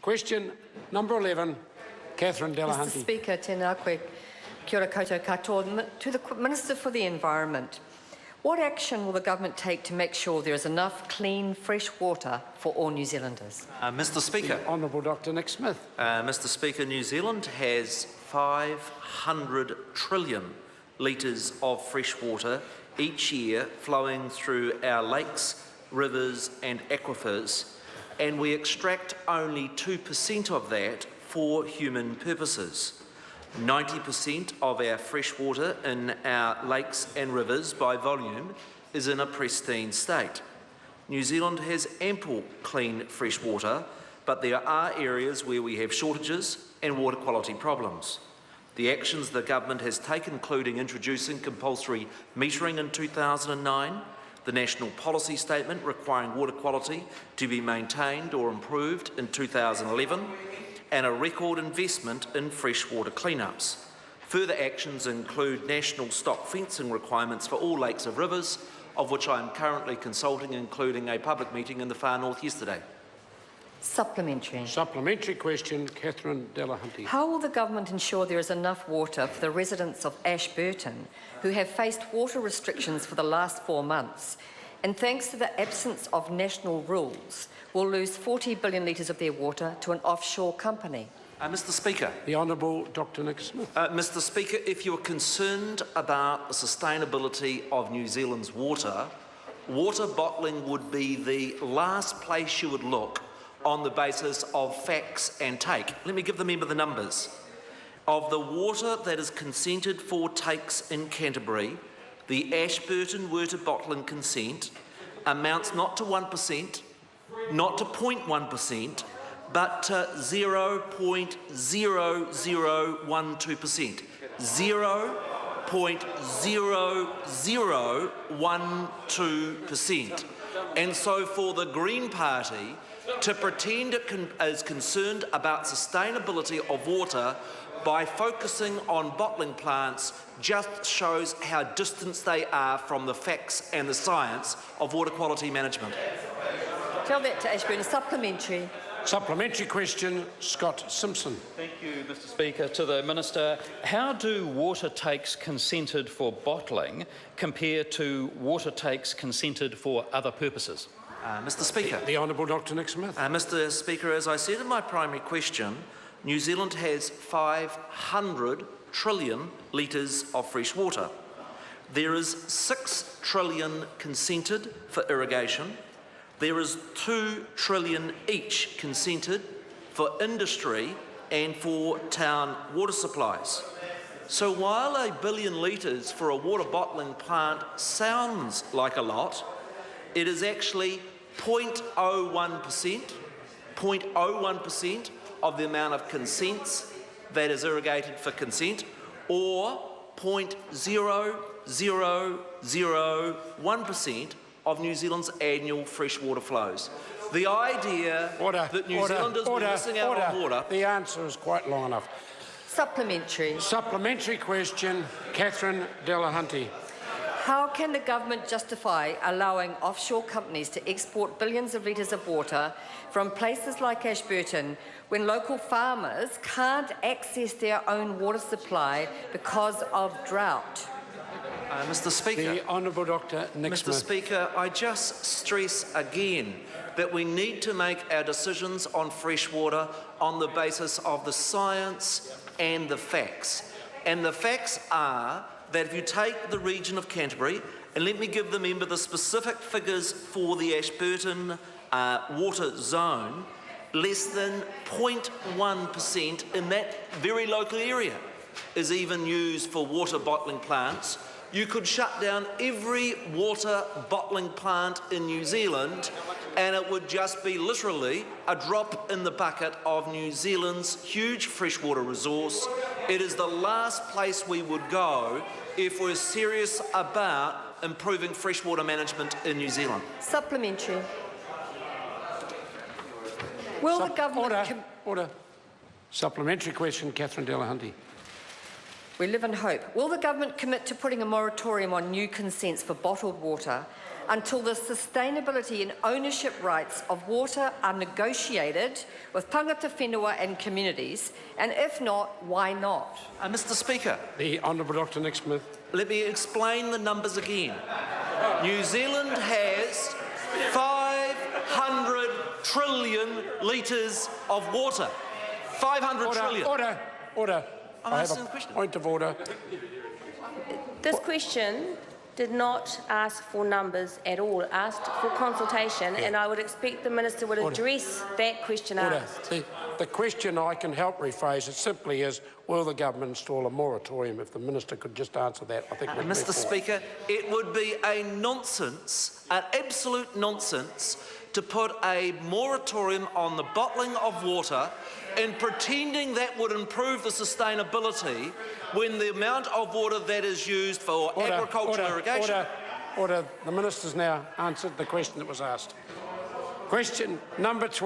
Question number 11, Catherine Delahunty. Mr Speaker, tēnā koe, kia ora koutou katoa. To the Minister for the Environment, what action will the government take to make sure there is enough clean, fresh water for all New Zealanders? Mr Speaker. The Honourable Dr Nick Smith. Mr Speaker, New Zealand has 500 trillion litres of fresh water each year flowing through our lakes, rivers and aquifers, and we extract only 2% of that for human purposes. 90% of our fresh water in our lakes and rivers by volume is in a pristine state. New Zealand has ample clean fresh water, but there are areas where we have shortages and water quality problems. The actions the government has taken, including introducing compulsory metering in 2009, the National Policy Statement requiring water quality to be maintained or improved in 2011, and a record investment in freshwater cleanups. Further actions include national stock fencing requirements for all lakes and rivers, of which I am currently consulting, including a public meeting in the far north yesterday. Supplementary. Supplementary question, Catherine Delahunty. How will the government ensure there is enough water for the residents of Ashburton who have faced water restrictions for the last 4 months and, thanks to the absence of national rules, will lose 40 billion litres of their water to an offshore company? Mr Speaker. The Honourable Dr Nick Smith. Mr Speaker, if you are concerned about the sustainability of New Zealand's water, water bottling would be the last place you would look on the basis of facts and take. Let me give the member the numbers. Of the water that is consented for takes in Canterbury, the Ashburton water bottling consent amounts not to 1%, not to 0.1%, but to 0.0012%. 0.0012%. And so for the Green Party to pretend it is concerned about sustainability of water by focusing on bottling plants just shows how distant they are from the facts and the science of water quality management. Tell that to Ashburton. Supplementary. Supplementary question, Scott Simpson. Thank you, Mr Speaker. To the Minister, how do water takes consented for bottling compare to water takes consented for other purposes? Mr Speaker. The Honourable Dr Nick Smith. Mr Speaker, as I said in my primary question, New Zealand has 500 trillion litres of fresh water. There is 6 trillion consented for irrigation. There is 2 trillion each consented for industry and for town water supplies. So while 1 billion litres for a water bottling plant sounds like a lot, it is actually 0.01% of the amount of consents that is irrigated for consent, or 0.0001% of New Zealand's annual freshwater flows. The idea that New Zealanders were missing out on water... The answer is quite long enough. Supplementary. Supplementary question, Catherine Delahunty. How can the government justify allowing offshore companies to export billions of litres of water from places like Ashburton when local farmers can't access their own water supply because of drought? Mr Speaker. The Honourable Dr Nick Smith. Mr Speaker, I just stress again that we need to make our decisions on freshwater on the basis of the science and the facts. And the facts are that if you take the region of Canterbury, and let me give the member the specific figures for the Ashburton water zone, less than 0.1% in that very local area is even used for water bottling plants. You could shut down every water bottling plant in New Zealand and it would just be literally a drop in the bucket of New Zealand's huge freshwater resource. It is the last place we would go if we're serious about improving freshwater management in New Zealand. Supplementary. Will the government... Order. Supplementary question, Catherine Delahunty. We live in hope. Will the government commit to putting a moratorium on new consents for bottled water until the sustainability and ownership rights of water are negotiated with tangata whenua and communities? And if not, why not? Mr. Speaker, The Honourable Dr Nick Smith. let me explain the numbers again. New Zealand has 500 trillion litres of water. 500 trillion. Order. I'm I have asking a the question. point of order. This question did not ask for numbers at all, asked for consultation, and I would expect the Minister would address that question Order. asked. The question I can help rephrase it simply is, will the government install a moratorium? If the Minister could just answer that, I think we'd move Mr. forward. Speaker, it would be a nonsense, an absolute nonsense, to put a moratorium on the bottling of water and pretending that would improve the sustainability when the amount of water that is used for agricultural irrigation... Order. The Minister's now answered the question that was asked. Question number 12.